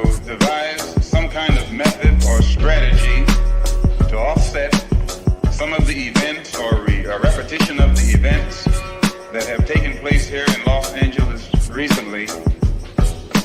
to devise some kind of method or strategy to offset some of the events or a repetition of the events that have taken place here in Los Angeles recently.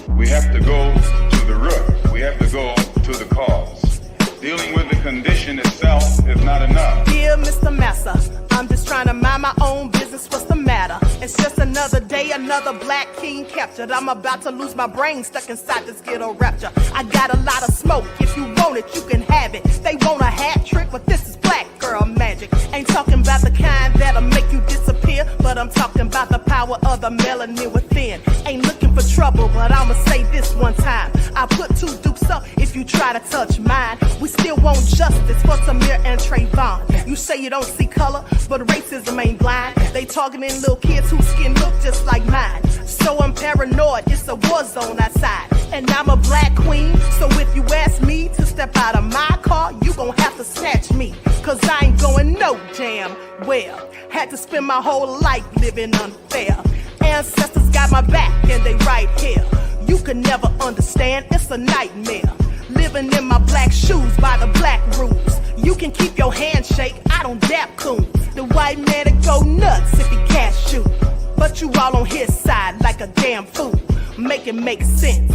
We have to go to the root. We have to go to the cause. Dealing with the condition itself is not enough. Dear Mr. Massa, I'm just trying to mind my own business. What's the matter? It's just another day, another black king captured. I'm about to lose my brain, stuck inside this ghetto rapture. I got a lot of smoke. If you want it, you can have it. They want a hat trick, but this is black girl magic. Ain't talking about the kind that'll make you disappear, but I'm talking about the power of the melanin within. Ain't looking for trouble, but I'ma say this one time. I put two dukes up if you try to touch mine. We still want justice for Samir and Trayvon. You say you don't see color, but racism ain't blind. They targeting little kids whose skin look just like mine. So I'm paranoid, it's a war zone outside. And I'm a black queen, so if you ask me to step out of my car, you gon' have to snatch me. Cause I ain't going no damn well. Had to spend my whole life living unfair. Ancestors got my back and they right here. You can never understand, it's a nightmare. Living in my black shoes by the black rules. You can keep your handshake, I don't dap coons. The white man will go nuts if he can't shoot. But you all on his side like a damn fool. Make it make sense.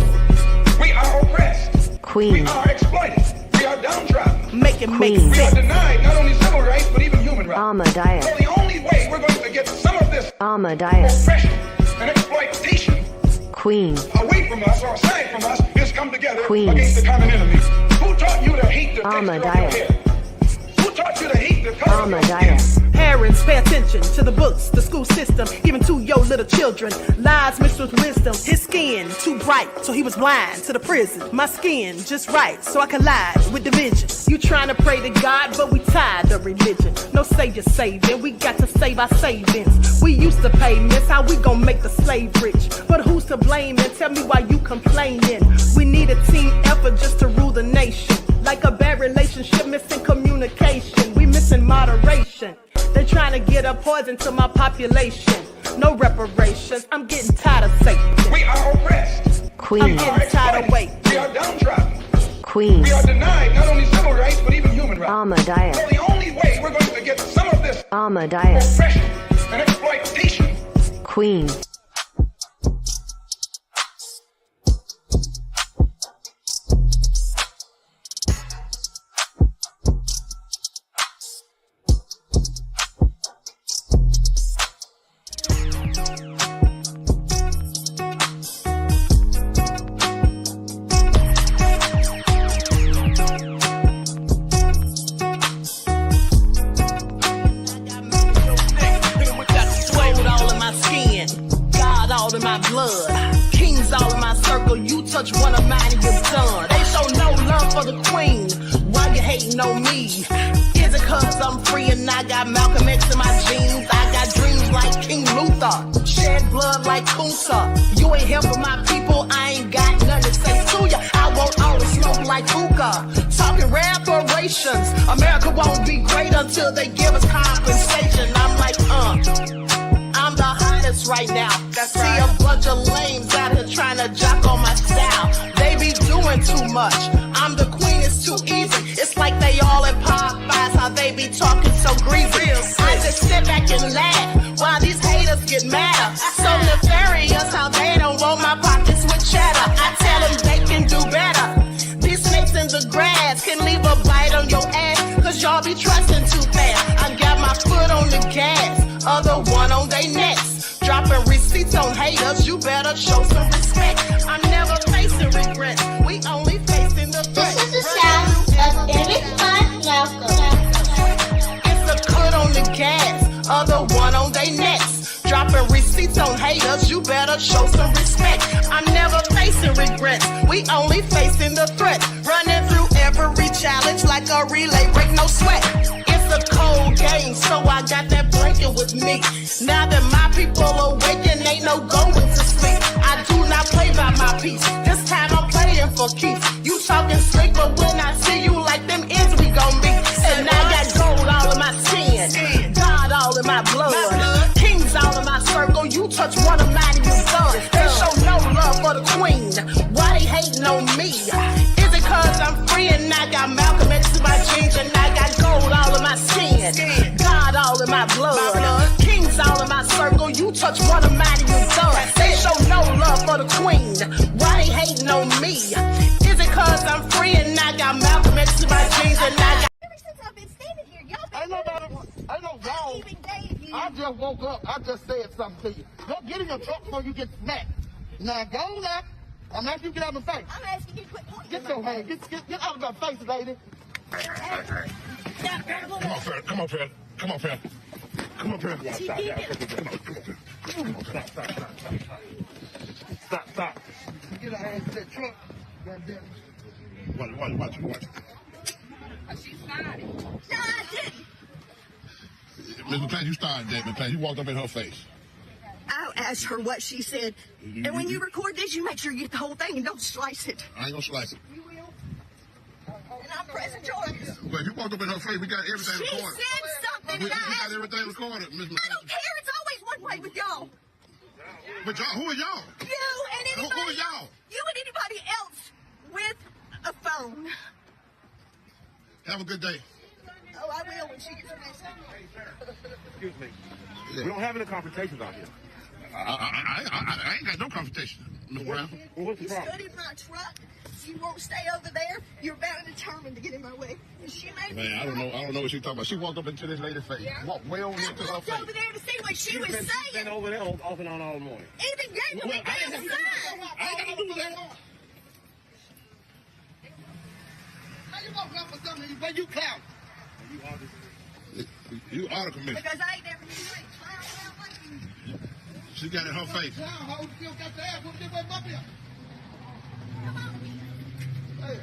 We are oppressed. Queen. We are exploited. We are downtrodden. Make it make Queen. sense. We are denied not only civil rights, but even human rights. Ahmadiyyah. So the only way we're going to get some of this Ahmadiyyah. oppression and exploitation Queen. away from us or aside from us is come together Queens. against the common enemy. Who taught you to hate the texture of your Ahmadiyyah. hair? Who taught you to hate the color of your skin? Ahmadiyyah. Parents, pay attention to the books, the school system, even to your little children. Lies mixed with wisdom. His skin too bright, so he was blind to the prison. My skin just right, so I collide with division. You trying to pray to God, but we tired of religion. No savior saving, we got to save our savings. We used to pay miss, how we gon' make the slave rich? But who's to blame, and tell me why you complaining? We need a team effort just to rule the nation. Like a bad relationship, missing communication. We missing moderation. They're trying to get a poison to my population. No reparations, I'm getting tired of Satan. We are oppressed. Queen. I'm getting tired of waiting. We are downtrodden. Queen. We are denied not only civil rights, but even human rights. Ahmadiyyah. So the only way we're going to get some of this Ahmadiyyah. oppression and exploitation. Queen. Touch one of mine and you're done. They show no love for the queen. Why you hating on me? Is it cause I'm free and I got Malcolm X in my jeans? I got dreams like King Luther, shed blood like Kunsa. You ain't helping my people, I ain't got nothing to say to ya. I won't always smoke like hookah. Talking reparations, America won't be great until they give us compensation. I'm like, I'm the hottest right now. See a bunch of lames out here trying to jock on my style. They be doing too much. I'm the queen, it's too easy. It's like they all in Popeyes, how they be talking so greasy. I just sit back and laugh while these haters get mad. So nefarious how they don't want my pockets with cheddar. I tell them they can do better. These snakes in the grass can leave a bite on your ass, cause y'all be trusting too fast. I got my foot on the gas, other one on they necks. Dropping receipts on haters, you better show some respect. I'm never facing regrets, we only facing the threat. This is the sound of Eric Malcolm. It's a cut on the gas, other one on they necks. Dropping receipts on haters, you better show some respect. I'm never facing regrets, we only facing the threat. Running through every challenge like a relay, break no sweat. It's a cold game, so I got that blanket with me. Now that my people awaken, ain't no going to sleep. I do not play by my piece, this time I'm playing for keeps. You talking slick, but when I see you like them ends, we gon' meet. And I got gold all in my skin, God all in my blood, kings all in my circle. You touch one of mine and you're done. They show no love for the queen. Why they hate hating on me? Is it cause I'm free and I got Malcolm X in my jeans and I got gold all in my skin, God all in my blood, kings all in my circle? You touch one of mine and you done. They show no love for the queen. Why they hating on me? Is it cause I'm free and I got Malcolm X in my jeans and I got... Ever since I've been standing here, y'all I know y'all. even gave you. I just woke up. I just said something to you. Go get in your truck before you get smacked. Now go there. I'm asking you to get out of my face. I'm asking you to quit pointing. Get your hand. Get out of my face, lady. Come on, fella. Come on, fella. Come on, fella. Come on, fella. Come on, Stop. Get her ass to that truck. Goddamn. Watch. She started. No, I didn't. Miss McClain, you started that, McClain. You walked up in her face. I asked her what she said. And when you record this, you make sure you get the whole thing and don't slice it. I ain't gonna slice it. You will. And I'm pressing charges. But if you walked up in her face, we got everything She recorded. said something We and I got asked. everything recorded, Miss I McClain. don't care. It's always one way with y'all. But y'all, who are y'all? You and anybody. Who are y'all? You and anybody else with a phone. Have a good day. Oh, I will when she gets arrested. Excuse me. We don't have any confrontations out here. I ain't got no confrontation, Miss Brown. Well, what's the You problem? stood in my truck. You won't stay over there. You're bound and determined to get in my way. And she made me. Man, I don't know what she's talking about. She walked up into this lady's face. Walked way over I into her walked face. over there to see what she was She's been saying. over there off and on all morning. Even gave me Well, I a ain't sign. got to do that. How you gonna run for something where you clout? You are the commissioner. Because I ain't never seen you clown around like you. She got it in her face. Clown, hoe, you still got your ass whooped this way up here. Come on. Hey.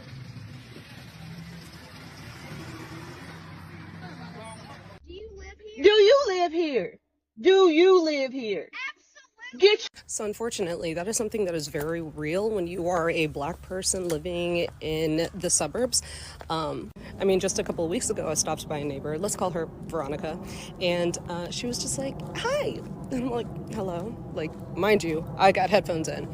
Do you live here? Do you live here? Do you live here? Absolutely. Get So unfortunately, that is something that is very real when you are a black person living in the suburbs. I mean, just a couple of weeks ago, I stopped by a neighbor, let's call her Veronica, and she was just like, hi. And I'm like, hello? Like, mind you, I got headphones in.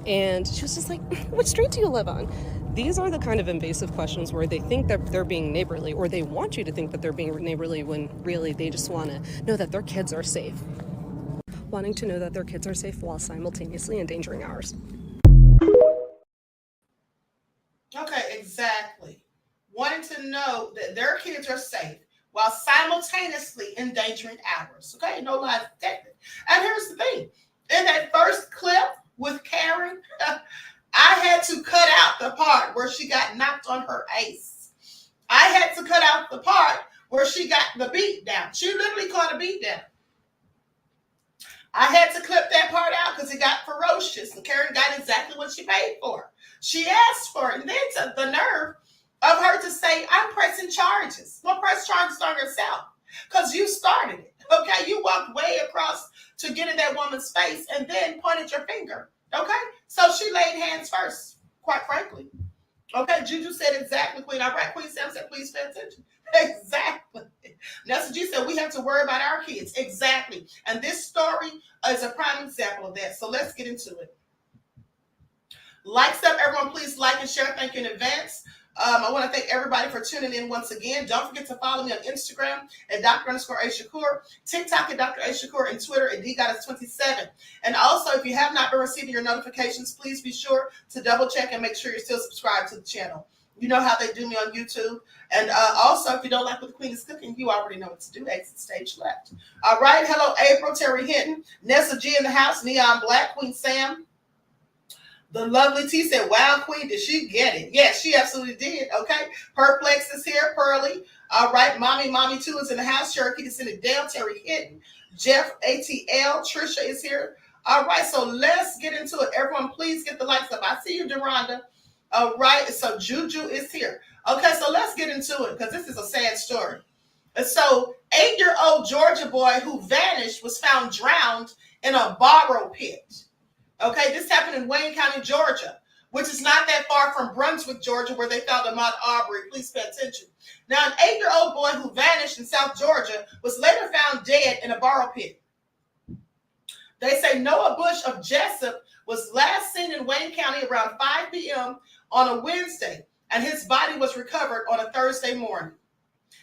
And she was just like, what street do you live on? These are the kind of invasive questions where they think that they're being neighborly, or they want you to think that they're being neighborly when really they just want to know that their kids are safe. Wanting to know that their kids are safe while simultaneously endangering ours. Okay, exactly. Wanting to know that their kids are safe while simultaneously endangering ours. Okay, no lies detected. And here's the thing. In that first clip with Karen, I had to cut out the part where she got knocked on her ace. I had to cut out the part where she got the beat down. She literally caught a beat down. I had to clip that part out because it got ferocious. And Karen got exactly what she paid for. She asked for it. And then to the nerve of her to say, I'm pressing charges. Well, press charges on yourself because you started it. Okay, you walked way across to get in that woman's face and then pointed your finger. Okay, so she laid hands first, quite frankly. Okay, Juju said exactly, Queen. All right, Queen Sam said, please pay attention. Exactly. That's what you said. We have to worry about our kids. Exactly. And this story is a prime example of that. So let's get into it. Likes up, everyone. Please like and share. Thank you in advance. I want to thank everybody for tuning in once again. Don't forget to follow me on Instagram at Dr._A_Shakur, TikTok at Dr. A Shakur, and Twitter at DGoddess27. And also, if you have not been receiving your notifications, please be sure to double check and make sure you're still subscribed to the channel. You know how they do me on YouTube. And also, if you don't like what the Queen is cooking, you already know what to do. Exit stage left. All right. Hello, April, Terry Hinton, Nessa G in the house, Neon Black, Queen Sam. The lovely T said, wow, Queen, did she get it? Yes, she absolutely did. Okay. Perplex is here. Pearly. All right. Mommy 2 is in the house. Cherokee is in the Dale. Terry Hinton. Jeff ATL. Trisha is here. All right. So let's get into it. Everyone, please get the likes up. I see you, Deronda. All right. So Juju is here. Okay. So let's get into it because this is a sad story. And so 8-year-old Georgia boy who vanished was found drowned in a borrow pit. Okay, this happened in Wayne County, Georgia, which is not that far from Brunswick, Georgia, where they found him at Aubrey. Please pay attention. Now, an 8-year-old boy who vanished in South Georgia was later found dead in a borrow pit. They say Noah Bush of Jessup was last seen in Wayne County around 5 p.m. on a Wednesday, and his body was recovered on a Thursday morning.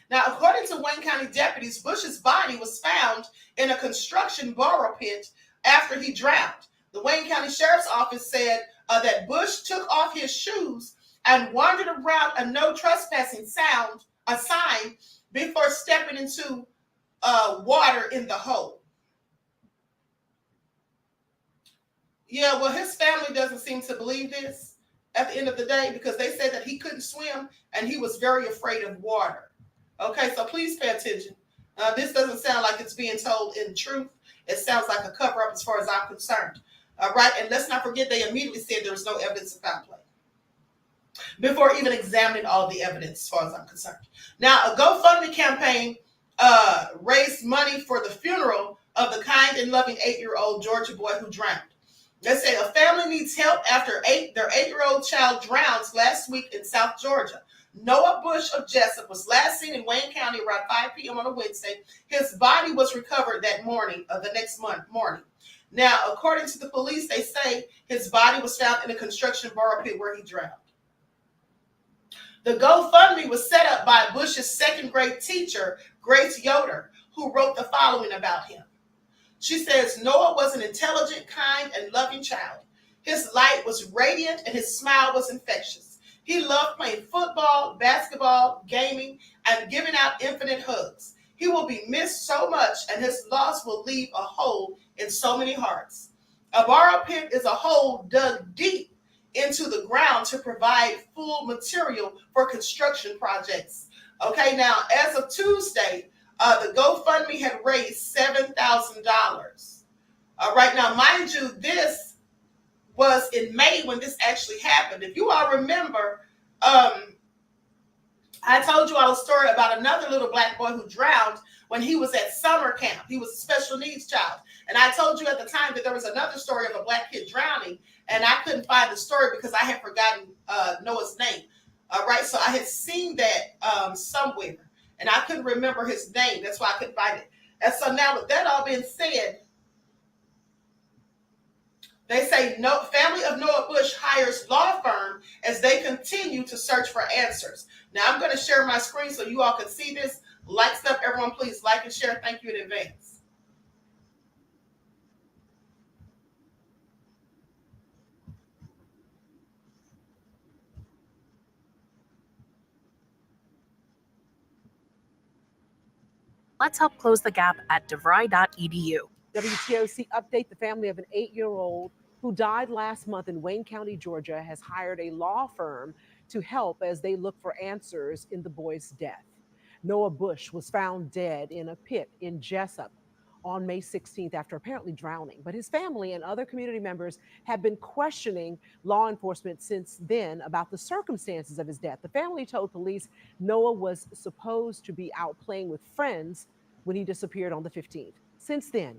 Now, according to Wayne County deputies, Bush's body was found in a construction borrow pit after he drowned. The Wayne County Sheriff's Office said that Bush took off his shoes and wandered around a no trespassing sign before stepping into water in the hole. Yeah, well, his family doesn't seem to believe this at the end of the day, because they said that he couldn't swim and he was very afraid of water. Okay, so please pay attention. This doesn't sound like it's being told in truth. It sounds like a cover-up as far as I'm concerned. All right, and let's not forget they immediately said there was no evidence of foul play before even examining all the evidence as far as I'm concerned. Now, a GoFundMe campaign raised money for the funeral of the kind and loving 8-year-old Georgia boy who drowned. They say a family needs help after their 8-year-old child drowned last week in South Georgia. Noah Bush of Jessup was last seen in Wayne County around 5 p.m. on a Wednesday. His body was recovered that morning, the next morning. Now, according to the police, they say his body was found in a construction borrow pit where he drowned. The GoFundMe was set up by Bush's second grade teacher, Grace Yoder, who wrote the following about him. She says, Noah was an intelligent, kind, and loving child. His light was radiant and his smile was infectious. He loved playing football, basketball, gaming, and giving out infinite hugs. He will be missed so much, and his loss will leave a hole in so many hearts. A borrow pit is a hole dug deep into the ground to provide full material for construction projects. Okay, now, as of Tuesday, the GoFundMe had raised $7,000. Right now, mind you, this was in May when this actually happened. If you all remember, I told you all a story about another little black boy who drowned when he was at summer camp. He was a special needs child. And I told you at the time that there was another story of a black kid drowning, and I couldn't find the story because I had forgotten Noah's name. Right, so I had seen that somewhere, and I couldn't remember his name. That's why I couldn't find it. And so now, with that all being said, they say family of Noah Bush hires law firm as they continue to search for answers. Now, I'm going to share my screen so you all can see this. Like stuff, everyone, please like and share. Thank you in advance. Let's help close the gap at devry.edu. WTOC update: the family of an 8-year-old who died last month in Wayne County, Georgia, has hired a law firm to help as they look for answers in the boy's death. Noah Bush was found dead in a pit in Jessup on May 16th after apparently drowning. But his family and other community members have been questioning law enforcement since then about the circumstances of his death. The family told police Noah was supposed to be out playing with friends when he disappeared on the 15th. Since then,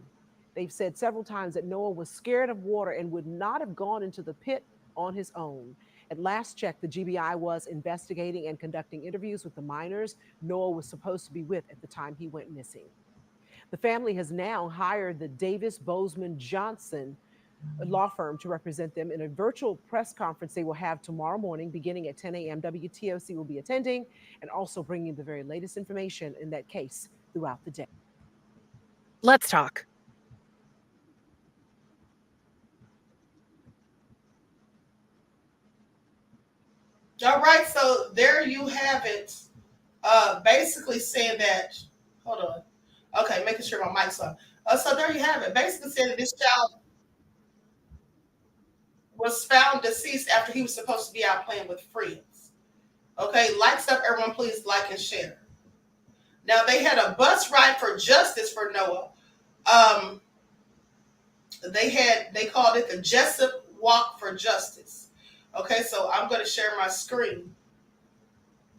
they've said several times that Noah was scared of water and would not have gone into the pit on his own. At last check, the GBI was investigating and conducting interviews with the minors Noah was supposed to be with at the time he went missing. The family has now hired the Davis Bozeman Johnson law firm to represent them in a virtual press conference they will have tomorrow morning beginning at 10 a.m. WTOC will be attending and also bringing the very latest information in that case throughout the day. Let's talk. All right, so there you have it. Basically saying that, hold on. Okay, making sure my mic's on. So there you have it. Basically saying that this child was found deceased after he was supposed to be out playing with friends. Okay, like stuff, everyone, please like and share. Now, they had a bus ride for justice for Noah. They called it the Jessup Walk for Justice. Okay, so I'm going to share my screen.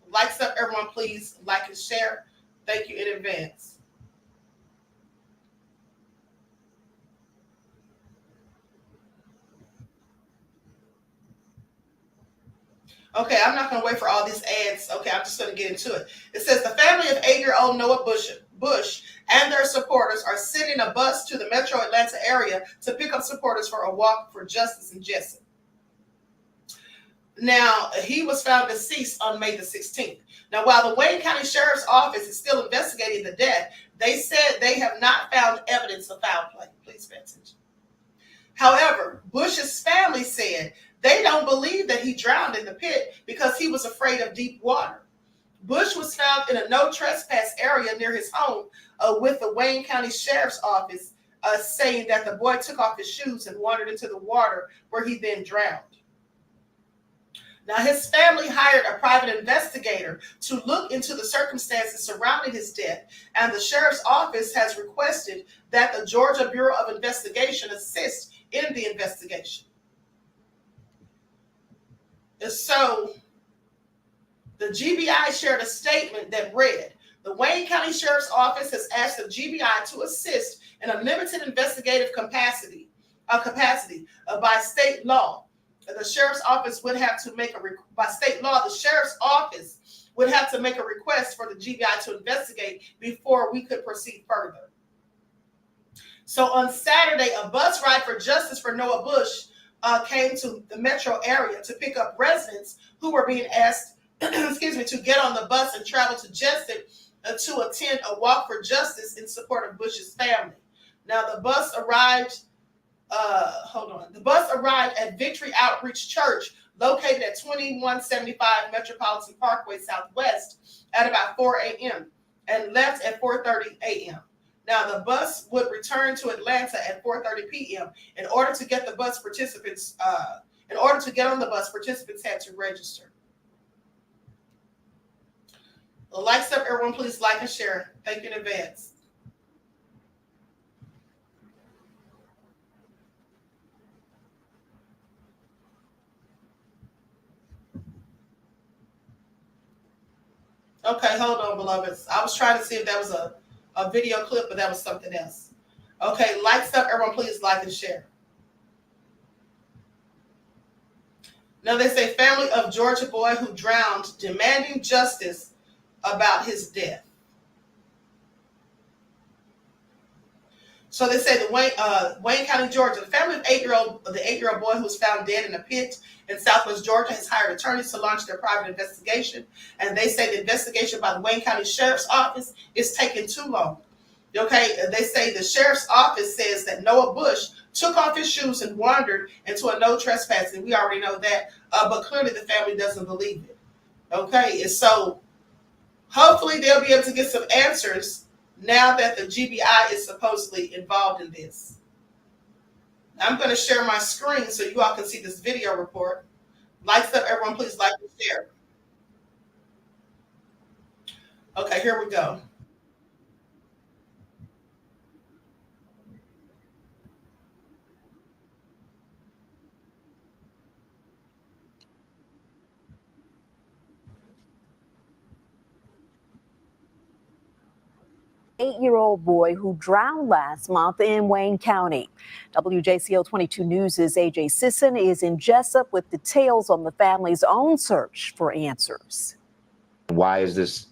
Like stuff, everyone, please like and share. Thank you in advance. Okay, I'm not going to wait for all these ads. Okay, I'm just going to get into it. It says the family of 8-year-old Noah Bush and their supporters are sending a bus to the metro Atlanta area to pick up supporters for a walk for justice in Jessup. Now, he was found deceased on May the 16th. Now, while the Wayne County Sheriff's Office is still investigating the death, they said they have not found evidence of foul play. Please pay attention. However, Bush's family said they don't believe that he drowned in the pit because he was afraid of deep water. Bush was found in a no trespass area near his home with the Wayne County Sheriff's Office saying that the boy took off his shoes and wandered into the water where he then drowned. Now, his family hired a private investigator to look into the circumstances surrounding his death, and the sheriff's office has requested that the Georgia Bureau of Investigation assist in the investigation. And so, the GBI shared a statement that read, the Wayne County Sheriff's Office has asked the GBI to assist in a limited investigative capacity by state law. The sheriff's office would have to make by state law, the sheriff's office would have to make a request for the GBI to investigate before we could proceed further. So on Saturday, a bus ride for justice for Noah Bush came to the metro area to pick up residents who were being asked, to get on the bus and travel to Jessup to attend a walk for justice in support of Bush's family. Now the bus arrived. The bus arrived at Victory Outreach Church, located at 2175 Metropolitan Parkway Southwest, at about 4 a.m. and left at 4:30 a.m. Now, the bus would return to Atlanta at 4:30 p.m. In order to get on the bus, participants had to register. Well, like stuff, everyone, please like and share. Thank you in advance. Okay, hold on, beloveds. I was trying to see if that was a video clip, but that was something else. Okay, like stuff, everyone, please like and share. Now, they say family of Georgia boy who drowned demanding justice about his death. So they say the Wayne County, Georgia, the family of the 8-year-old boy who was found dead in a pit in Southwest Georgia has hired attorneys to launch their private investigation. And they say the investigation by the Wayne County Sheriff's Office is taking too long. Okay, they say the Sheriff's Office says that Noah Bush took off his shoes and wandered into a no trespassing. We already know that, but clearly the family doesn't believe it. Okay, and so hopefully they'll be able to get some answers now that the GBI is supposedly involved in this. I'm going to share my screen so you all can see this video report. Like stuff, everyone, please like and share. Okay, here we go. Eight-year-old boy who drowned last month in Wayne County. WJCO 22 News' AJ Sisson is in Jessup with details on the family's own search for answers. Why is this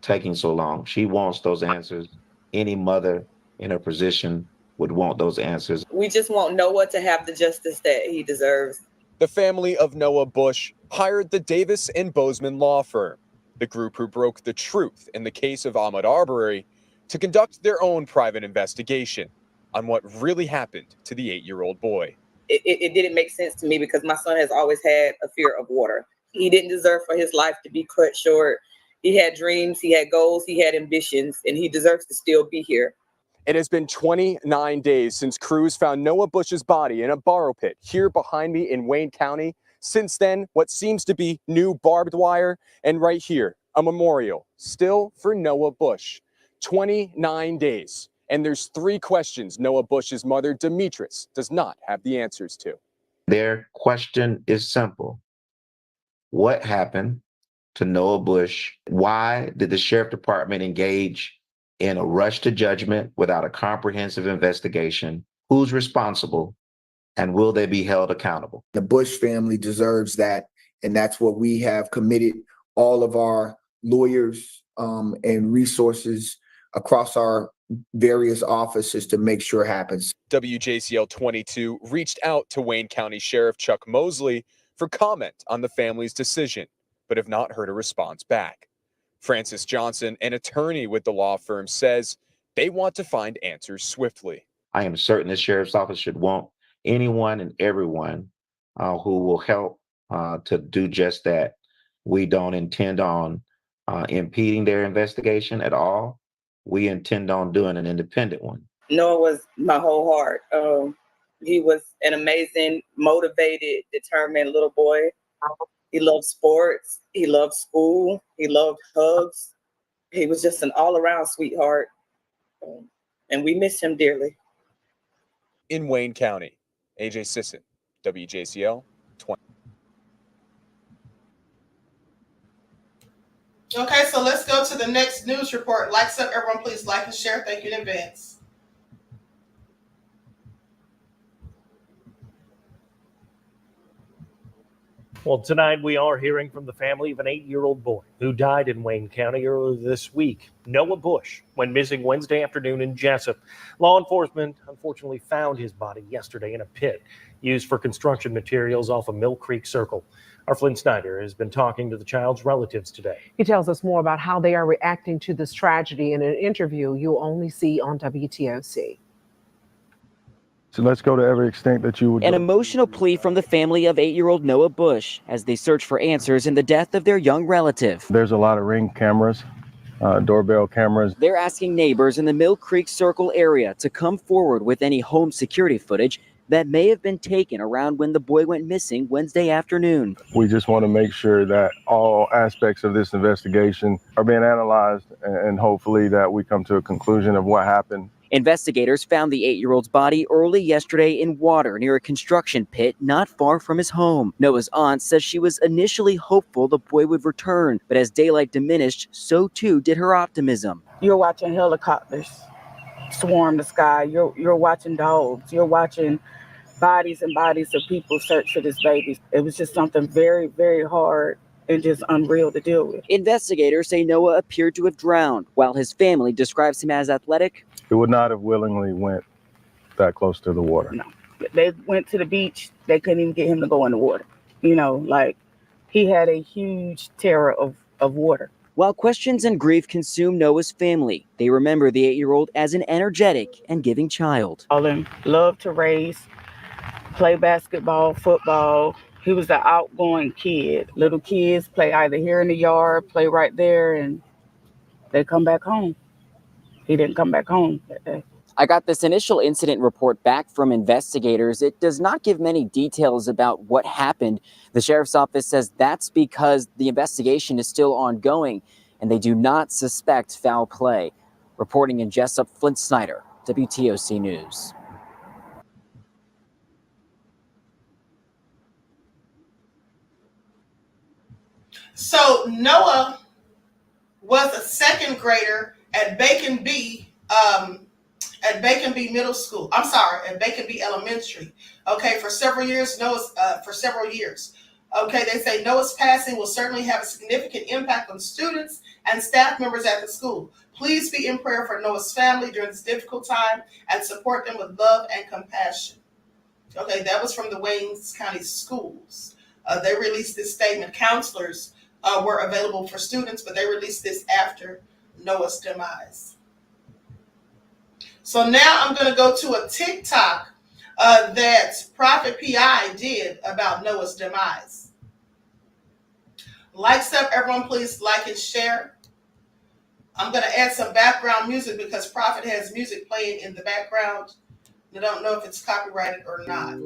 taking so long? She wants those answers. Any mother in her position would want those answers. We just want Noah to have the justice that he deserves. The family of Noah Bush hired the Davis and Bozeman law firm, the group who broke the truth in the case of Ahmaud Arbery, to conduct their own private investigation on what really happened to the 8-year-old boy. It didn't make sense to me because my son has always had a fear of water. He didn't deserve for his life to be cut short. He had dreams, he had goals, he had ambitions, and he deserves to still be here. It has been 29 days since crews found Noah Bush's body in a borrow pit here behind me in Wayne County. Since then, what seems to be new barbed wire, and right here, a memorial, still for Noah Bush. 29 days. And there's 3 questions Noah Bush's mother, Demetris, does not have the answers to. Their question is simple. What happened to Noah Bush? Why did the sheriff department engage in a rush to judgment without a comprehensive investigation? Who's responsible? And will they be held accountable? The Bush family deserves that. And that's what we have committed all of our lawyers and resources across our various offices to make sure it happens. WJCL 22 reached out to Wayne County Sheriff Chuck Mosley for comment on the family's decision, but have not heard a response back. Francis Johnson, an attorney with the law firm, says they want to find answers swiftly. I am certain the sheriff's office should want anyone and everyone who will help to do just that. We don't intend on impeding their investigation at all. We intend on doing an independent one. Noah was my whole heart. He was an amazing, motivated, determined little boy. He loved sports. He loved school. He loved hugs. He was just an all-around sweetheart. And we miss him dearly. In Wayne County, AJ Sisson, WJCL 20. Okay, so let's go to the next news report. Likes up, everyone, please like and share. Thank you in advance. Well, tonight we are hearing from the family of an 8-year-old boy who died in Wayne County earlier this week. Noah Bush went missing Wednesday afternoon in Jessup. Law enforcement unfortunately found his body yesterday in a pit used for construction materials off of Mill Creek Circle. Our Flynn Snyder has been talking to the child's relatives today. He tells us more about how they are reacting to this tragedy in an interview you'll only see on WTOC. So let's go to every extent that you would. An emotional plea from the family of 8-year-old Noah Bush as they search for answers in the death of their young relative. There's a lot of Ring cameras, doorbell cameras. They're asking neighbors in the Mill Creek Circle area to come forward with any home security footage that may have been taken around when the boy went missing Wednesday afternoon. We just want to make sure that all aspects of this investigation are being analyzed and hopefully that we come to a conclusion of what happened. Investigators found the 8-year-old's body early yesterday in water near a construction pit not far from his home. Noah's aunt says she was initially hopeful the boy would return, but as daylight diminished, so too did her optimism. You're watching helicopters swarm the sky. You're watching dogs. You're watching bodies and bodies of people search for this baby. It was just something very, very hard and just unreal to deal with. Investigators say Noah appeared to have drowned, while his family describes him as athletic. He would not have willingly went that close to the water. No, they went to the beach. They couldn't even get him to go in the water. You know, like he had a huge terror of water. While questions and grief consume Noah's family, they remember the 8-year-old as an energetic and giving child. All him loved to race, play basketball, football. He was an outgoing kid. Little kids play either here in the yard, play right there, and they come back home. He didn't come back home that day. I got this initial incident report back from investigators. It does not give many details about what happened. The sheriff's office says that's because the investigation is still ongoing and they do not suspect foul play. Reporting in Jessup, Flint Snyder, WTOC News. So Noah was a second grader at Bacon B Middle School. I'm sorry, at Bacon B Elementary. Okay, for several years. Okay, they say Noah's passing will certainly have a significant impact on students and staff members at the school. Please be in prayer for Noah's family during this difficult time and support them with love and compassion. Okay, that was from the Wayne County Schools. They released this statement. Counselors were available for students, but they released this after Noah's demise. So now I'm going to go to a TikTok that Prophet P.I. did about Noah's demise. Likes up, everyone, please like and share. I'm going to add some background music because Prophet has music playing in the background. I don't know if it's copyrighted or not.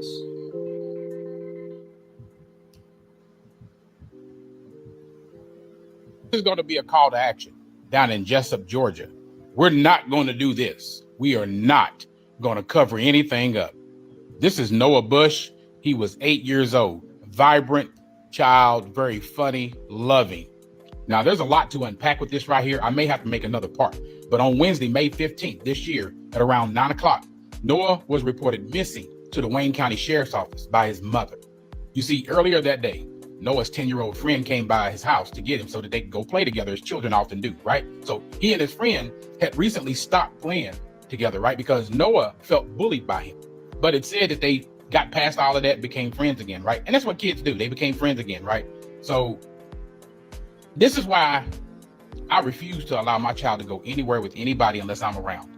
This is going to be a call to action down in Jessup, Georgia. We're not going to do this. We are not going to cover anything up. This is Noah Bush. He was 8 years old, vibrant child, very funny, loving. Now, there's a lot to unpack with this right here. I may have to make another part. But on Wednesday, May 15th this year at around 9 o'clock, Noah was reported missing to the Wayne County Sheriff's Office by his mother. You see, earlier that day, Noah's 10-year-old friend came by his house to get him so that they could go play together, as children often do, right? So he and his friend had recently stopped playing together, right? Because Noah felt bullied by him. But it said that they got past all of that, became friends again, right? And that's what kids do. They became friends again, right? So this is why I refuse to allow my child to go anywhere with anybody unless I'm around.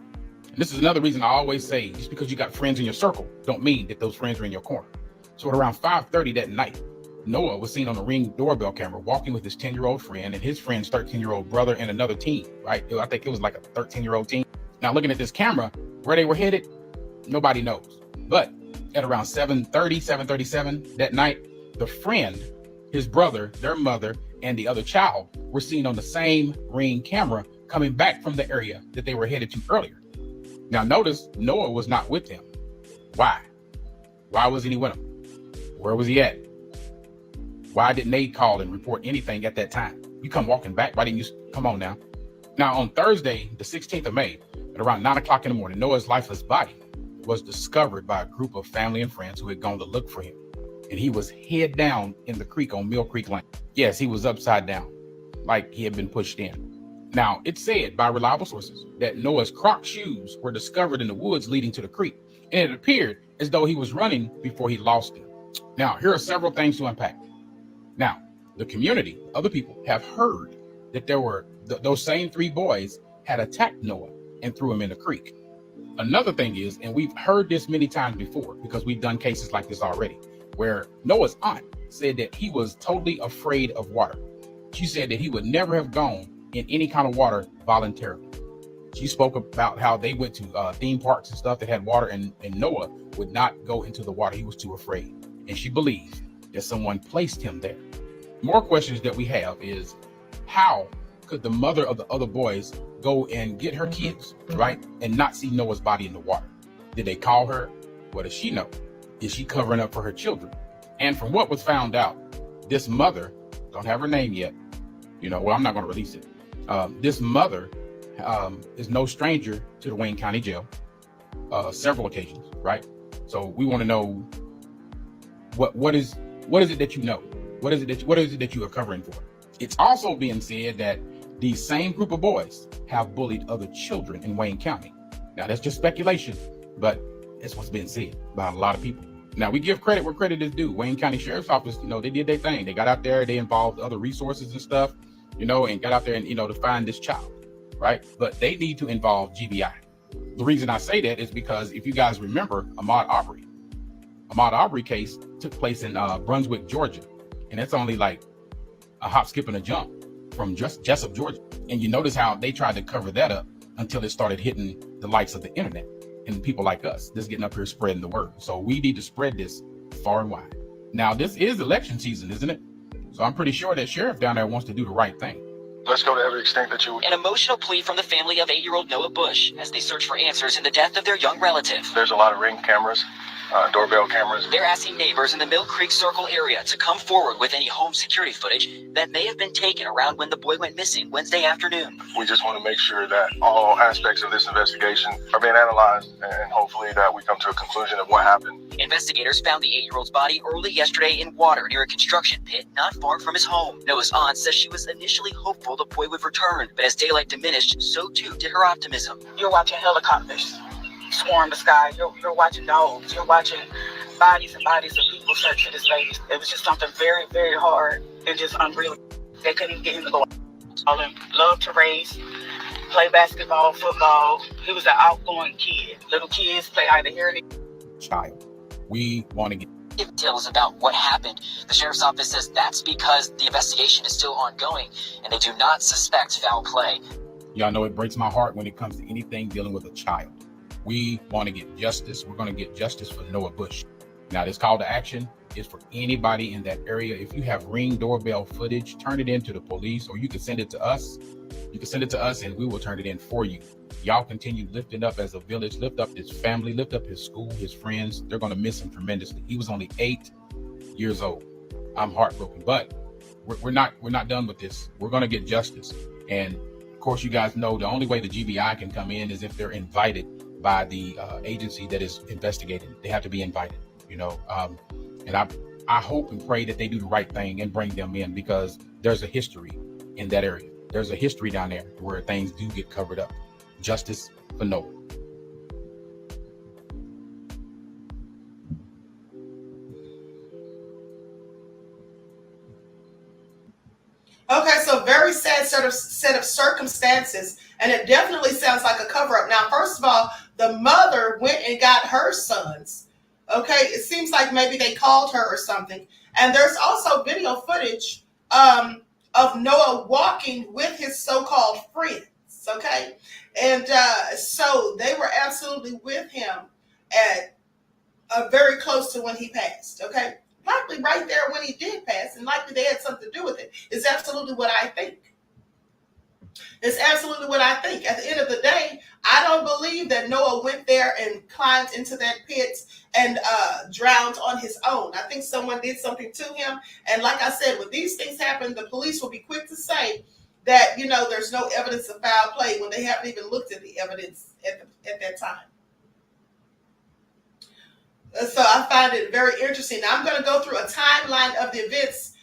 And this is another reason I always say, just because you got friends in your circle don't mean that those friends are in your corner. So at around 5:30 that night, Noah was seen on the Ring doorbell camera walking with his 10-year-old friend and his friend's 13-year-old brother and another teen, right? I think it was like a 13-year-old teen. Now, looking at this camera, where they were headed, nobody knows. But at around 7:30, 7:37 that night, the friend, his brother, their mother, and the other child were seen on the same Ring camera coming back from the area that they were headed to earlier. Now, notice Noah was not with them. Why? Why wasn't he with them? Where was he at? Why didn't they call and report anything at that time? You come walking back. Why didn't you come on now? Now, on Thursday, the 16th of May, at around 9 o'clock in the morning, Noah's lifeless body was discovered by a group of family and friends who had gone to look for him. And he was head down in the creek on Mill Creek Lane. Yes, he was upside down, like he had been pushed in. Now, it's said by reliable sources that Noah's Crocs shoes were discovered in the woods leading to the creek. And it appeared as though he was running before he lost them. Now, here are several things to unpack. Now, the community, other people have heard that there were those same 3 boys had attacked Noah and threw him in the creek. Another thing is, and we've heard this many times before because we've done cases like this already, where Noah's aunt said that he was totally afraid of water. She said that he would never have gone in any kind of water voluntarily. She spoke about how they went to theme parks and stuff that had water, and Noah would not go into the water. He was too afraid. And she believes that someone placed him there. More questions that we have is, how could the mother of the other boys go and get her kids, right, and not see Noah's body in the water? Did they call her? What does she know? Is she covering up for her children? And from what was found out, this mother, don't have her name yet, well, I'm not going to release it. This mother is no stranger to the Wayne County Jail, several occasions, right? So we want to know what is it that you know? What is it that you are covering for? It's also being said that these same group of boys have bullied other children in Wayne County. Now, that's just speculation, but it's what's been said by a lot of people. Now, we give credit where credit is due. Wayne County Sheriff's Office, they did their thing. They got out there, they involved other resources and stuff, and got out there and, to find this child, right? But they need to involve GBI. The reason I say that is because if you guys remember Ahmaud Arbery case took place in Brunswick, Georgia. And it's only like a hop, skip, and a jump from Jessup, Georgia. And you notice how they tried to cover that up until it started hitting the likes of the internet and people like us, just getting up here spreading the word. So we need to spread this far and wide. Now, this is election season, isn't it? So I'm pretty sure that sheriff down there wants to do the right thing. Let's go to every extent that you... An emotional plea from the family of 8-year-old Noah Bush as they search for answers in the death of their young relative. There's a lot of Ring cameras, doorbell cameras. They're asking neighbors in the Mill Creek Circle area to come forward with any home security footage that may have been taken around when the boy went missing Wednesday afternoon. We just want to make sure that all aspects of this investigation are being analyzed, and hopefully that we come to a conclusion of what happened. Investigators found the 8-year-old's body early yesterday in water near a construction pit not far from his home. Noah's aunt says she was initially hopeful the boy would return, but as daylight diminished, so too did her optimism. You're watching helicopters swarm the sky. You're watching dogs. You're watching bodies and bodies of people search for this baby. It was just something very, very hard and just unreal. They couldn't even get him to go. All him loved to race, play basketball, football. He was an outgoing kid. Little kids play either here or there. Child. We want to get details about what happened. The sheriff's office says that's because the investigation is still ongoing and they do not suspect foul play. Y'all know it breaks my heart when it comes to anything dealing with a child. We want to get justice. We're going to get justice for Noah Bush. Now, this call to action is for anybody in that area. If you have Ring doorbell footage, turn it in to the police, or you can send it to us. You can send it to us and we will turn it in for you. Y'all continue lifting up as a village, lift up his family, lift up his school, his friends. They're going to miss him tremendously. He was only 8 years old. I'm heartbroken, but we're not done with this. We're going to get justice. And of course, you guys know the only way the GBI can come in is if they're invited by the agency that is investigating. They have to be invited, and I hope and pray that they do the right thing and bring them in, because there's a history in that area. There's a history down there where things do get covered up. Justice for Noah. Okay, so very sad set of circumstances, and it definitely sounds like a cover-up. Now, first of all, the mother went and got her sons. Okay, it seems like maybe they called her or something. And there's also video footage of Noah walking with his so-called friends. Okay, and so they were absolutely with him at very close to when he passed. Okay. Likely right there when he did pass, and likely they had something to do with it. It's absolutely what I think. It's absolutely what I think. At the end of the day, I don't believe that Noah went there and climbed into that pit and drowned on his own. I think someone did something to him. And like I said, when these things happen, the police will be quick to say that, there's no evidence of foul play when they haven't even looked at the evidence at that time. So I find it very interesting. Now I'm going to go through a timeline of the events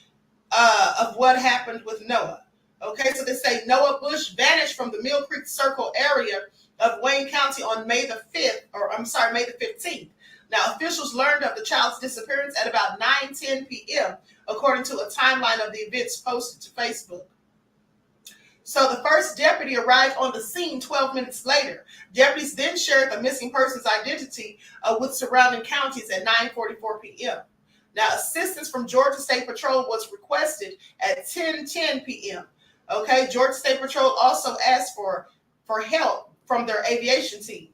of what happened with Noah. Okay, so they say Noah Bush vanished from the Mill Creek Circle area of Wayne County on May the 15th. Now, officials learned of the child's disappearance at about 9:10 p.m., according to a timeline of the events posted to Facebook. So the first deputy arrived on the scene 12 minutes later. Deputies then shared the missing person's identity with surrounding counties at 9:44 p.m. Now, assistance from Georgia State Patrol was requested at 10:10 p.m. Okay, Georgia State Patrol also asked for help from their aviation team.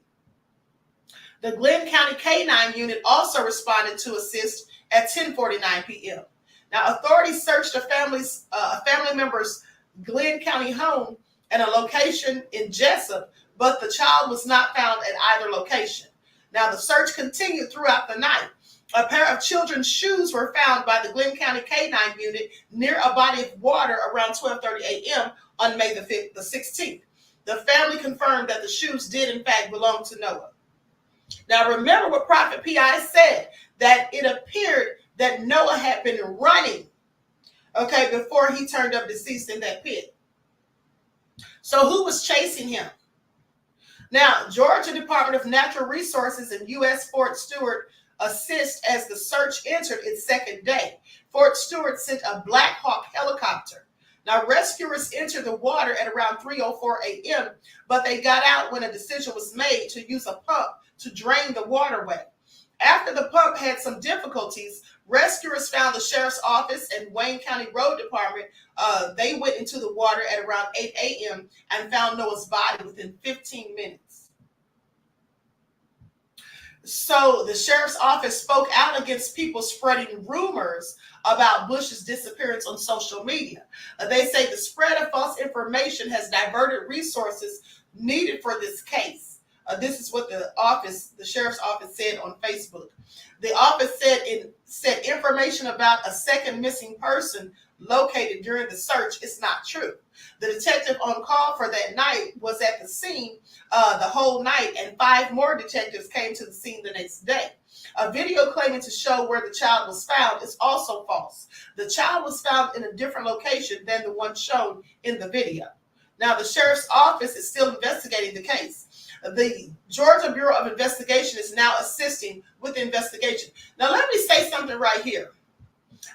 The Glenn County K-9 unit also responded to assist at 10:49 p.m. Now, authorities searched a family member's Glenn County home and a location in Jessup, but the child was not found at either location. Now, the search continued throughout the night. A pair of children's shoes were found by the Glenn County K-9 unit near a body of water around 12:30 a.m. on May the 16th. The family confirmed that the shoes did in fact belong to Noah. Now, remember what Prophet P.I. said, that it appeared that Noah had been running, okay, before he turned up deceased in that pit. So who was chasing him? Now, Georgia Department of Natural Resources and U.S. Fort Stewart assist as the search entered its second day. Fort Stewart sent a Black Hawk helicopter. Now, rescuers entered the water at around 3:04 a.m., but they got out when a decision was made to use a pump to drain the waterway. After the pump had some difficulties, rescuers found the sheriff's office and Wayne County Road Department. They went into the water at around 8 a.m. and found Noah's body within 15 minutes. So the sheriff's office spoke out against people spreading rumors about Bush's disappearance on social media. They say the spread of false information has diverted resources needed for this case. This is what the sheriff's office said on Facebook. The office said information about a second missing person located during the search is not true. The detective on call for that night was at the scene the whole night, and 5 more detectives came to the scene the next day. A video claiming to show where the child was found is also false. The child was found in a different location than the one shown in the video. Now, the sheriff's office is still investigating the case. The Georgia Bureau of Investigation is now assisting with the investigation. Now, let me say something right here.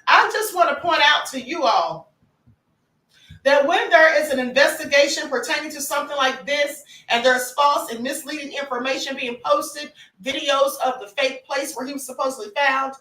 I just want to point out to you all that when there is an investigation pertaining to something like this, and there's false and misleading information being posted, videos of the fake place where he was supposedly found,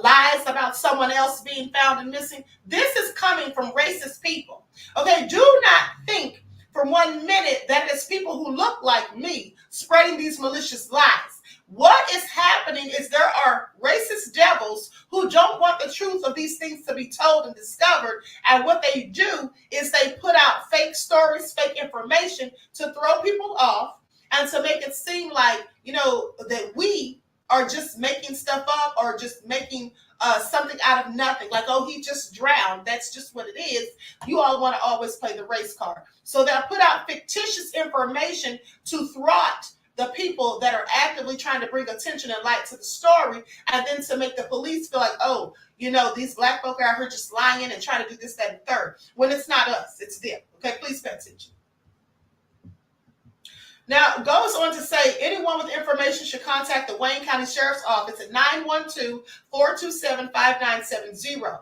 lies about someone else being found and missing, this is coming from racist people. Okay, do not think for 1 minute that it's people who look like me spreading these malicious lies. What is happening is there are racist devils who don't want the truth of these things to be told and discovered. And what they do is they put out fake stories, fake information to throw people off and to make it seem like, that we are just making stuff up or just making something out of nothing. Like, oh, he just drowned. That's just what it is. You all want to always play the race card. So they'll put out fictitious information to thwart the people that are actively trying to bring attention and light to the story, and then to make the police feel like, oh, these black folk are out here just lying and trying to do this, that, and third, when it's not us, it's them. Okay, please pay attention. Now, it goes on to say anyone with information should contact the Wayne County Sheriff's Office at 912-427-5970.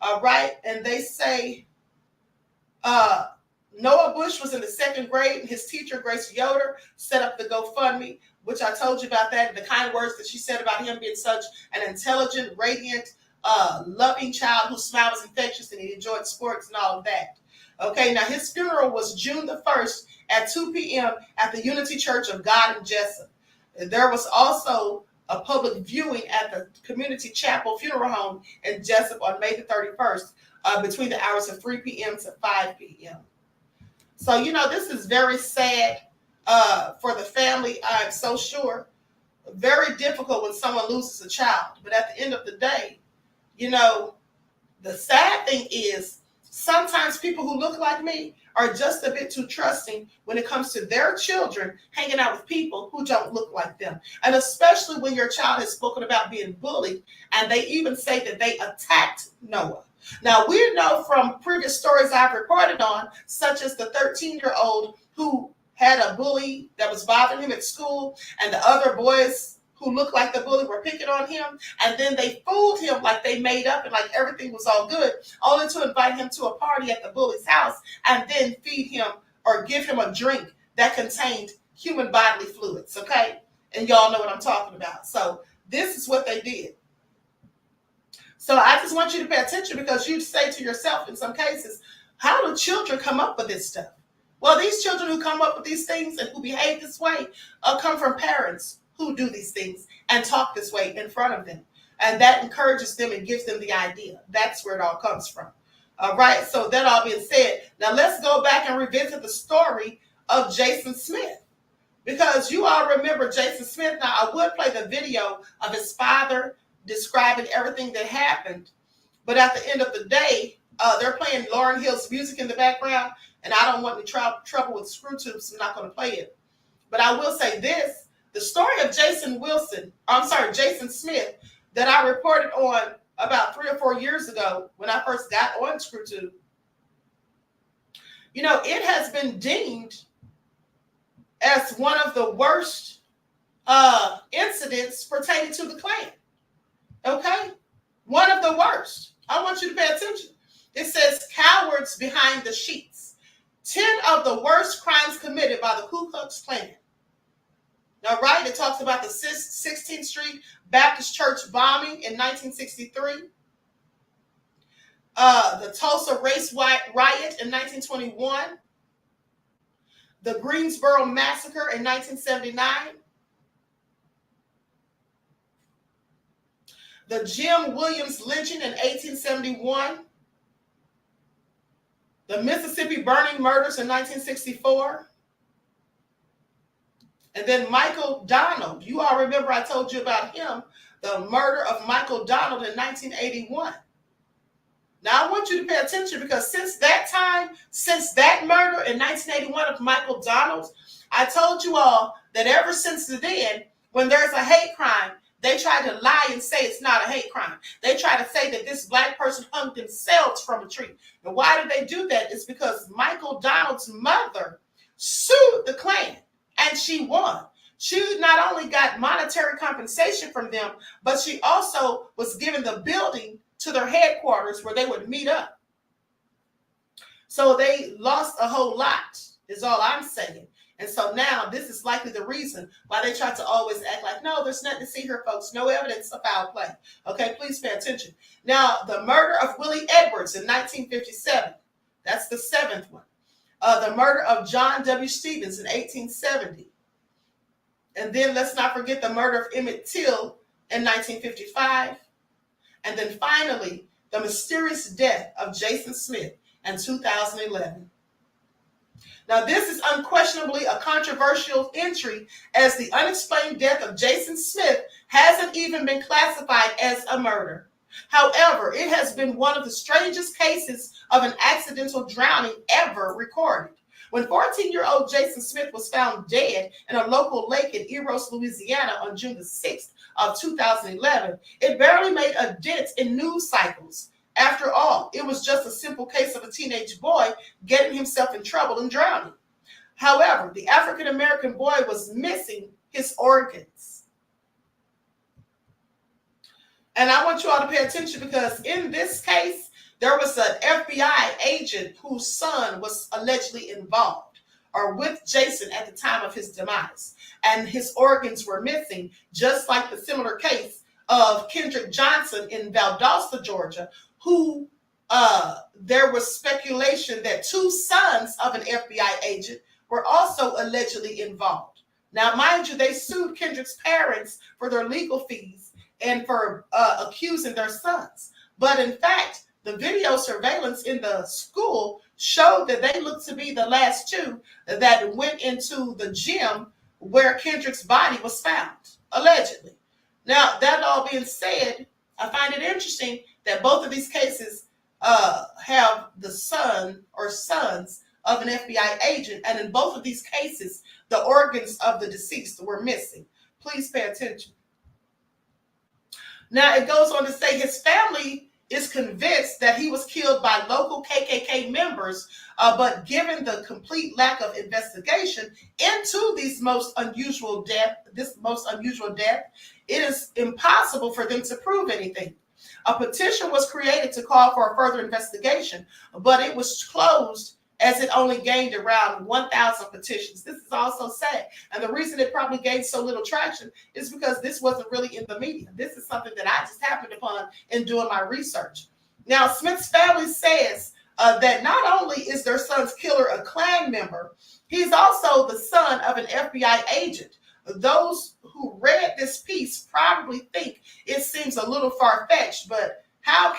All right, and they say Noah Bush was in the 2nd grade, and his teacher, Grace Yoder, set up the GoFundMe, which I told you about that, and the kind words that she said about him being such an intelligent, radiant, loving child whose smile was infectious and he enjoyed sports and all of that. Okay, now his funeral was June the 1st at 2 p.m. at the Unity Church of God in Jessup. There was also a public viewing at the Community Chapel Funeral Home in Jessup on May the 31st between the hours of 3 p.m. to 5 p.m. So, this is very sad for the family, I'm so sure. Very difficult when someone loses a child. But at the end of the day, the sad thing is sometimes people who look like me are just a bit too trusting when it comes to their children hanging out with people who don't look like them. And especially when your child has spoken about being bullied, and they even say that they attacked Noah. Now, we know from previous stories I've reported on, such as the 13-year-old who had a bully that was bothering him at school, and the other boys who looked like the bully were picking on him, and then they fooled him like they made up and like everything was all good, only to invite him to a party at the bully's house and then feed him or give him a drink that contained human bodily fluids, okay? And y'all know what I'm talking about. So this is what they did. So I just want you to pay attention, because you say to yourself in some cases, how do children come up with this stuff? Well, these children who come up with these things and who behave this way come from parents who do these things and talk this way in front of them. And that encourages them and gives them the idea. That's where it all comes from. All right, so that all being said, now let's go back and revisit the story of Jason Smith. Because you all remember Jason Smith. Now, I would play the video of his father describing everything that happened. But at the end of the day, they're playing Lauryn Hill's music in the background, and I don't want any trouble with screw tubes, so I'm not going to play it. But I will say this, the story of Jason Smith that I reported on about 3 or 4 years ago when I first got on ScrewTube, it has been deemed as one of the worst incidents pertaining to the Klan. Okay? One of the worst. I want you to pay attention. It says cowards behind the sheets. 10 of the worst crimes committed by the Ku Klux Klan. All right, it talks about the 16th Street Baptist Church bombing in 1963. The Tulsa race riot in 1921. The Greensboro massacre in 1979. The Jim Williams lynching in 1871. The Mississippi burning murders in 1964. And then Michael Donald. You all remember I told you about him, the murder of Michael Donald in 1981. Now I want you to pay attention, because since that murder in 1981 of Michael Donald, I told you all that ever since then, when there's a hate crime, they try to lie and say it's not a hate crime. They try to say that this black person hung themselves from a tree. And why do they do that? It's because Michael Donald's mother sued the Klan, and she won. She not only got monetary compensation from them, but she also was given the building to their headquarters where they would meet up. So they lost a whole lot, is all I'm saying. And so now this is likely the reason why they try to always act like, no, there's nothing to see here, folks. No evidence of foul play. Okay, please pay attention. Now, the murder of Willie Edwards in 1957. That's the 7th one. The murder of John W. Stevens in 1870. And then let's not forget the murder of Emmett Till in 1955. And then finally, the mysterious death of Jason Smith in 2011. Now, this is unquestionably a controversial entry, as the unexplained death of Jason Smith hasn't even been classified as a murder. However, it has been one of the strangest cases of an accidental drowning ever recorded. When 14-year-old Jason Smith was found dead in a local lake in Eros, Louisiana on June the 6th of 2011, it barely made a dent in news cycles. After all, it was just a simple case of a teenage boy getting himself in trouble and drowning. However, the African-American boy was missing his organs. And I want you all to pay attention because in this case, there was an FBI agent whose son was allegedly involved or with Jason at the time of his demise. And his organs were missing, just like the similar case of Kendrick Johnson in Valdosta, Georgia, who there was speculation that 2 sons of an FBI agent were also allegedly involved. Now, mind you, they sued Kendrick's parents for their legal fees and for accusing their sons. But in fact, the video surveillance in the school showed that they looked to be the last 2 that went into the gym where Kendrick's body was found, allegedly. Now, that all being said, I find it interesting that both of these cases have the son or sons of an FBI agent, and in both of these cases, the organs of the deceased were missing. Please pay attention. Now, it goes on to say his family is convinced that he was killed by local KKK members, but given the complete lack of investigation into this most unusual death, it is impossible for them to prove anything. A petition was created to call for a further investigation, but it was closed as it only gained around 1,000 petitions. This is also sad. And the reason it probably gained so little traction is because this wasn't really in the media. This is something that I just happened upon in doing my research. Now, Smith's family says that not only is their son's killer a Klan member, he's also the son of an FBI agent. Those who read this piece probably think it seems a little far-fetched, but how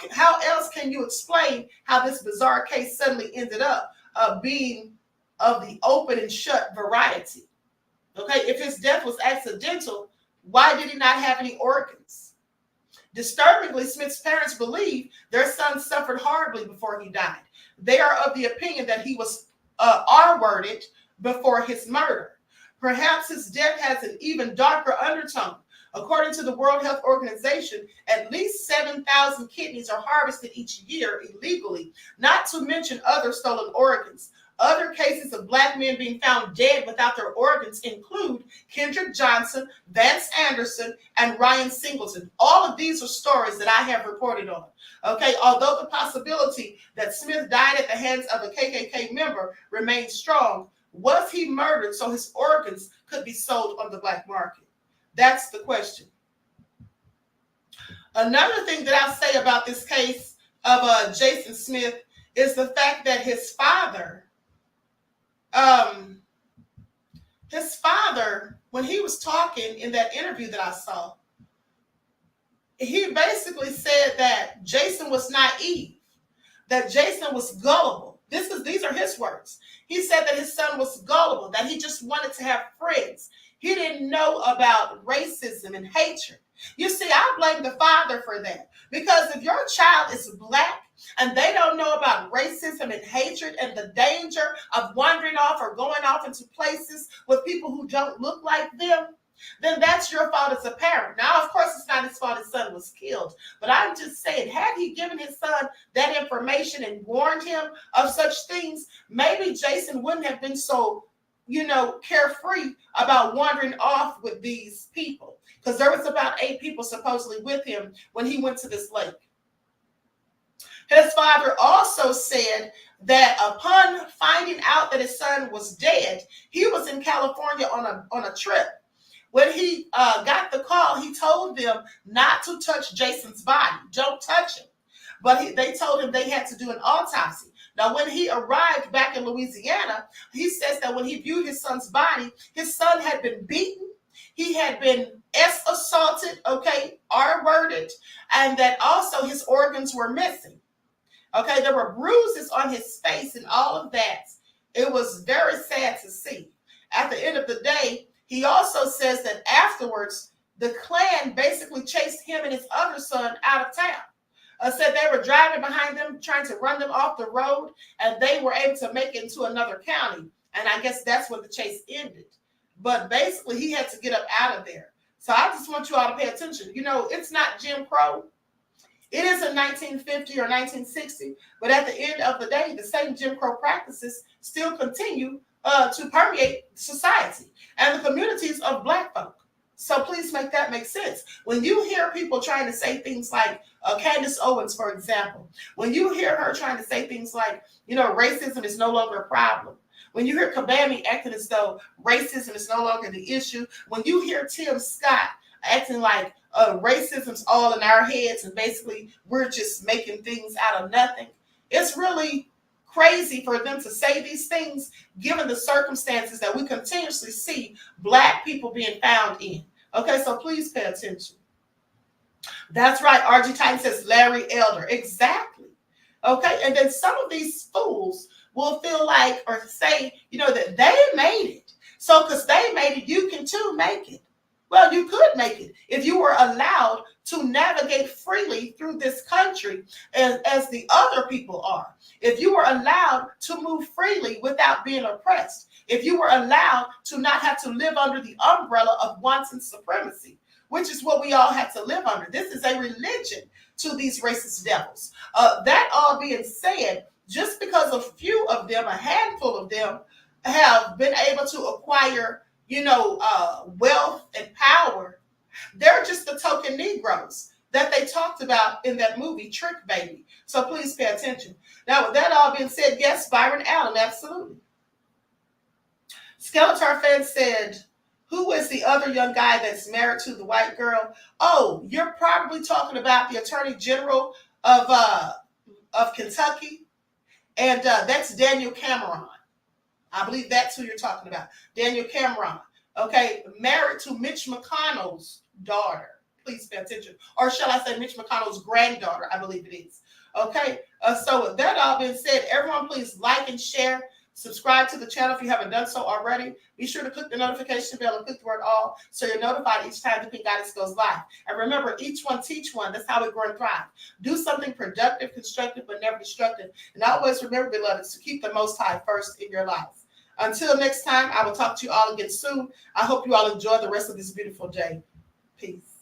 else can you explain how this bizarre case suddenly ended up being of the open and shut variety? Okay, if his death was accidental, why did he not have any organs? Disturbingly, Smith's parents believe their son suffered horribly before he died. They are of the opinion that he was R-worded before his murder. Perhaps his death has an even darker undertone. According to the World Health Organization, at least 7,000 kidneys are harvested each year illegally, not to mention other stolen organs. Other cases of Black men being found dead without their organs include Kendrick Johnson, Vance Anderson, and Ryan Singleton. All of these are stories that I have reported on. Okay, although the possibility that Smith died at the hands of a KKK member remains strong, was he murdered so his organs could be sold on the black market? That's the question. Another thing that I'll say about this case of Jason Smith is the fact that his father, when he was talking in that interview that I saw, he basically said that Jason was naive, that Jason was gullible. These are his words. He said that his son was gullible, that he just wanted to have friends. He didn't know about racism and hatred. You see, I blame the father for that. Because if your child is Black and they don't know about racism and hatred and the danger of wandering off or going off into places with people who don't look like them, then that's your fault as a parent. Now, of course, it's not his fault his son was killed. But I'm just saying, had he given his son that information and warned him of such things, maybe Jason wouldn't have been so, carefree about wandering off with these people. Because there was about 8 people supposedly with him when he went to this lake. His father also said that upon finding out that his son was dead, he was in California on a trip. When he got the call, he told them not to touch Jason's body. Don't touch him. But they told him they had to do an autopsy. Now, when he arrived back in Louisiana, he says that when he viewed his son's body, his son had been beaten. He had been assaulted, R-worded, and that also his organs were missing. Okay, there were bruises on his face and all of that. It was very sad to see. At the end of the day, he also says that afterwards, the Klan basically chased him and his other son out of town. Said they were driving behind them, trying to run them off the road, and they were able to make it into another county. And I guess that's when the chase ended. But basically, he had to get up out of there. So I just want you all to pay attention. You know, it's not Jim Crow. It isn't 1950 or 1960. But at the end of the day, the same Jim Crow practices still continue to permeate society and the communities of Black folk. So please make that make sense. When you hear people trying to say things like Candace Owens, for example, when you hear her trying to say things like, you know, racism is no longer a problem. When you hear Kabami acting as though racism is no longer the issue, when you hear Tim Scott acting like racism's all in our heads and basically we're just making things out of nothing, it's really crazy for them to say these things given the circumstances that we continuously see Black people being found in. Okay, so please pay attention. That's right. RG Titan says Larry Elder. Exactly. Okay, and then some of these fools will feel like or say, you know, that they made it. So because they made it, you can too make it. Well, you could make it if you were allowed to navigate freely through this country as the other people are. If you were allowed to move freely without being oppressed. If you were allowed to not have to live under the umbrella of wanton supremacy, which is what we all have to live under. This is a religion to these racist devils. That all being said, just because a few of them, a handful of them, have been able to acquire, you know, wealth and power, they're just the token Negroes that they talked about in that movie, Trick Baby. So please pay attention. Now, with that all being said, yes, Byron Allen, absolutely. Skeletor fan said, who is the other young guy that's married to the white girl? Oh, you're probably talking about the Attorney General of Kentucky. And that's Daniel Cameron. I believe that's who you're talking about. Daniel Cameron. Okay, married to Mitch McConnell's daughter. Please pay attention. Or shall I say Mitch McConnell's granddaughter, I believe it is. Okay, so with that all being said, everyone please like and share. Subscribe to the channel if you haven't done so already. Be sure to click the notification bell and click the word all so you're notified each time the Pink Goddess goes live. And remember, each one teach one. That's how we grow and thrive. Do something productive, constructive, but never destructive. And always remember, beloveds, to keep the Most High first in your life. Until next time, I will talk to you all again soon. I hope you all enjoy the rest of this beautiful day. Peace.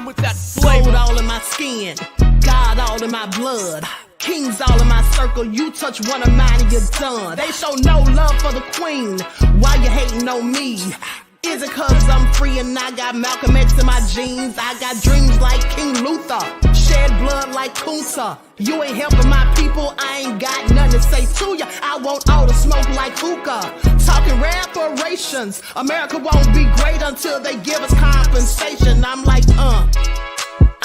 With that gold all in my skin, God all in my blood, kings all in my circle. You touch one of mine and you're done. They show no love for the queen. Why you hating on me? Is it cause I'm free and I got Malcolm X in my jeans? I got dreams like King Luther, shed blood like Kunta. You ain't helping my people, I ain't got nothing to say to ya. I want all the smoke like hookah. Talking reparations, America won't be great until they give us compensation. I'm like,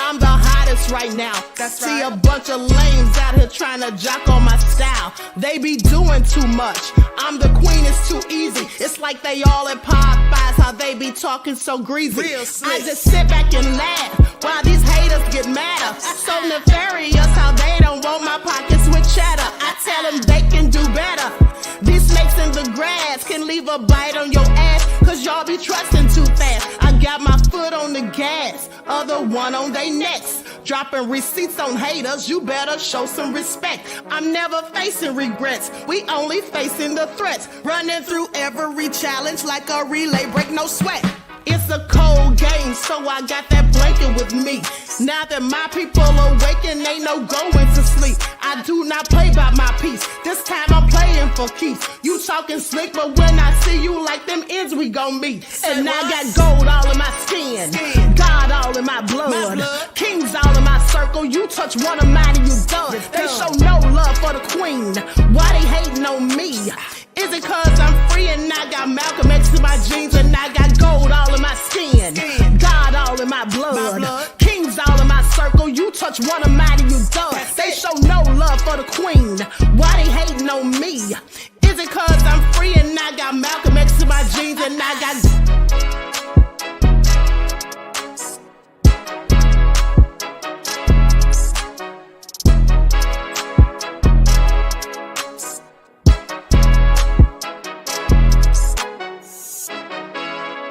I'm the hottest right now. See a bunch of lames out here trying to jock on my style. They be doing too much. I'm the queen, it's too easy. It's like they all at Popeyes, how they be talking so greasy. I just sit back and laugh while these haters get madder. So nefarious how they don't want my pockets with cheddar. I tell them they can do better. These snakes in the grass can leave a bite on your ass, cause y'all be trusting too fast. I got my foot on the gas, other one on they necks. Dropping receipts on haters, you better show some respect. I'm never facing regrets, we only facing the threats. Running through every challenge like a relay, break no sweat. It's a cold game, so I got that blanket with me. Now that my people awaken, ain't no going to sleep. I do not play by my piece. This time I'm playing for keeps. You talking slick, but when I see you like them ends, we gon' meet. And I got gold all in my skin, God all in my blood, kings all in my circle. You touch one of mine and you done. They show no love for the queen. Why they hating on me? Is it cause I'm free and I got Malcolm X in my jeans and I got gold all in my skin, God all in my blood, kings all in my circle. You touch one of mine and you done. They show no love for the queen. Why they hating on me? Is it cause I'm free and I got Malcolm X in my jeans and I got